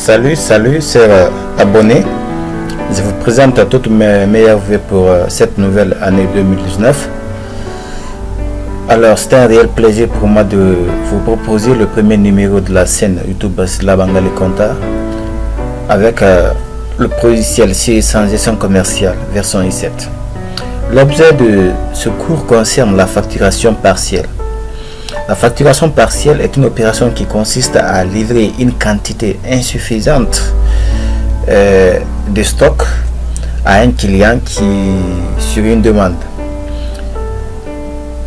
Salut, chers abonnés. Je vous présente toutes mes meilleures vœux pour cette nouvelle année 2019. Alors, c'est un réel plaisir pour moi de vous proposer le premier numéro de la chaîne YouTube Basila Bangali Konta avec le logiciel sans gestion commerciale version i7. L'objet de ce cours concerne la facturation partielle. La facturation partielle est une opération qui consiste à livrer une quantité insuffisante de stock à un client sur une demande.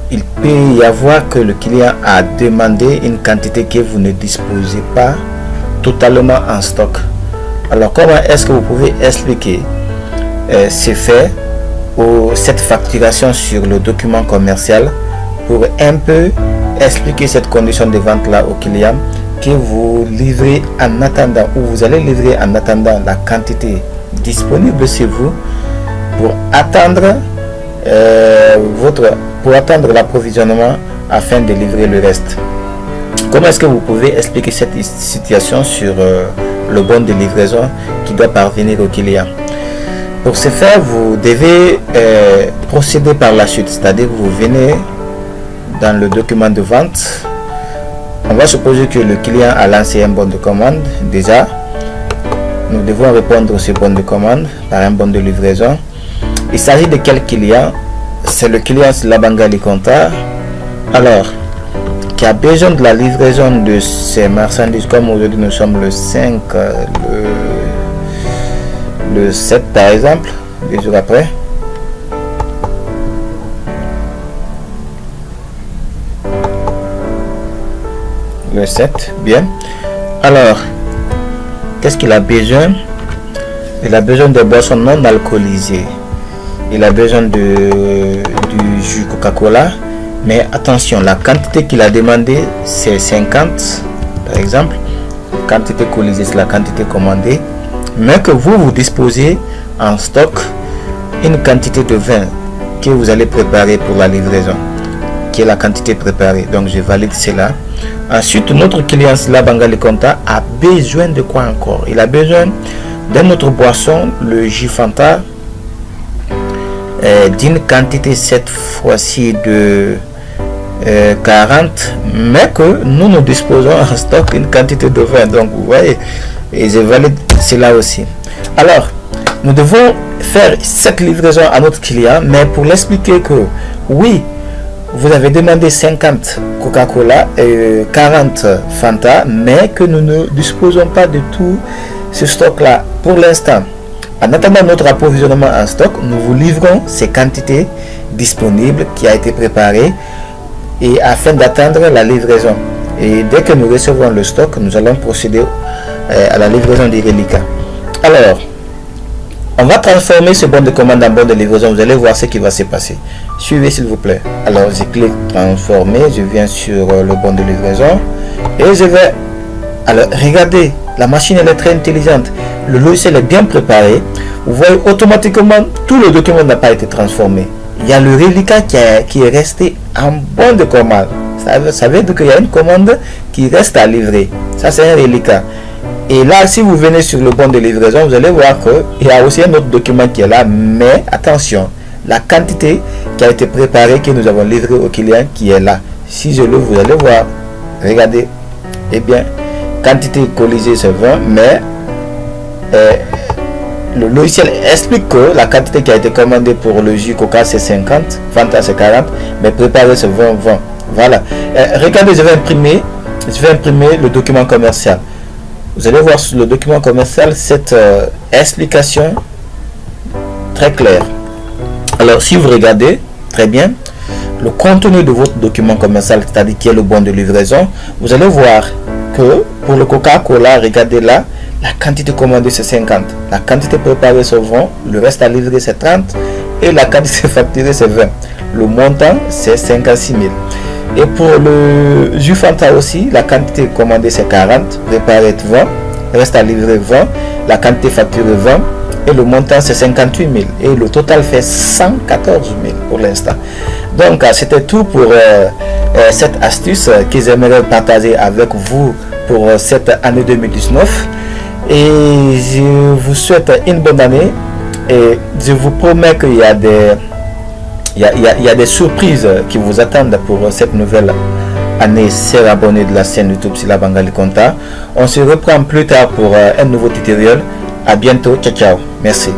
Il peut y avoir que le client a demandé une quantité que vous ne disposez pas totalement en stock. Alors comment est-ce que vous pouvez expliquer ce fait ou cette facturation sur le document commercial pour un peu expliquer cette condition de vente là au client que vous livrez en attendant ou vous allez livrer en attendant la quantité disponible chez vous pour attendre l'approvisionnement afin de livrer le reste. Comment est-ce que vous pouvez expliquer cette situation sur le bon de livraison qui doit parvenir au client? Pour ce faire, vous devez procéder par la suite, c'est-à-dire vous venez dans le document de vente. On va supposer que le client a lancé un bon de commande. Déjà, nous devons répondre à ce bon de commande par un bon de livraison. Il s'agit de quel client? C'est le client Basila Bangali Konta. Alors, qui a besoin de la livraison de ces marchandises, comme aujourd'hui nous sommes le 5, le 7 par exemple, 2 jours après. Le 7, bien. Alors, qu'est-ce qu'il a besoin? Il a besoin de boissons non alcoolisées. Il a besoin du jus Coca-Cola. Mais attention, la quantité qu'il a demandé, c'est 50, par exemple. La quantité colisée, c'est la quantité commandée. Mais que vous disposez en stock une quantité de vin que vous allez préparer pour la livraison, qui est la quantité préparée. Donc, je valide cela. Ensuite, notre client Basila Bangali Konta a besoin de quoi encore? Il a besoin d'une autre boisson, le jus Fanta, d'une quantité cette fois-ci de 40, mais que nous disposons en stock une quantité de 20. Donc, vous voyez, et je valide cela aussi. Alors, nous devons faire cette livraison à notre client, mais pour l'expliquer que oui, vous avez demandé 50 Coca-Cola et 40 Fanta, mais que nous ne disposons pas de tout ce stock-là pour l'instant. En attendant notre approvisionnement en stock, nous vous livrons ces quantités disponibles qui a été préparées et afin d'attendre la livraison. Et dès que nous recevrons le stock, nous allons procéder à la livraison des reliquats. Alors, on va transformer ce bon de commande en bon de livraison. Vous allez voir ce qui va se passer. Suivez s'il vous plaît. Alors, je clique transformer. Je viens sur le bon de livraison. Et je vais... Alors, regardez. La machine, elle est très intelligente. Le logiciel est bien préparé. Vous voyez, automatiquement, tout le document n'a pas été transformé. Il y a le reliquat qui est resté en bon de commande. Ça veut dire qu'il y a une commande qui reste à livrer. Ça, c'est un reliquat. Et là, si vous venez sur le bon de livraison, vous allez voir qu'il y a aussi un autre document qui est là. Mais attention, la quantité qui a été préparée, que nous avons livré au client, qui est là. Si je l'ouvre, vous allez voir. Regardez. Eh bien, quantité colisée, c'est 20. Mais le logiciel explique que la quantité qui a été commandée pour le jus Coca, c'est 50. Fanta, c'est 40. Mais préparé, c'est 20. Voilà. Regardez, je vais imprimer le document commercial. Vous allez voir sur le document commercial cette explication très claire. Alors, si vous regardez très bien le contenu de votre document commercial, c'est-à-dire qui est le bon de livraison, vous allez voir que pour le Coca-Cola, regardez là, la quantité commandée c'est 50, la quantité préparée c'est 20, le reste à livrer c'est 30 et la quantité facturée c'est 20. Le montant c'est 56 000. Et pour le jus Fanta aussi, la quantité commandée c'est 40, préparée 20, reste à livrer 20, la quantité facturée 20 et le montant c'est 58 000 et le total fait 114 000 pour l'instant. Donc c'était tout pour cette astuce que j'aimerais partager avec vous pour cette année 2019. Et je vous souhaite une bonne année. Et je vous promets qu'il y a des surprises qui vous attendent pour cette nouvelle année. Chers abonnés de la chaîne YouTube Sylla Bangali Konta. On se reprend plus tard pour un nouveau tutoriel. À bientôt. Ciao, ciao. Merci.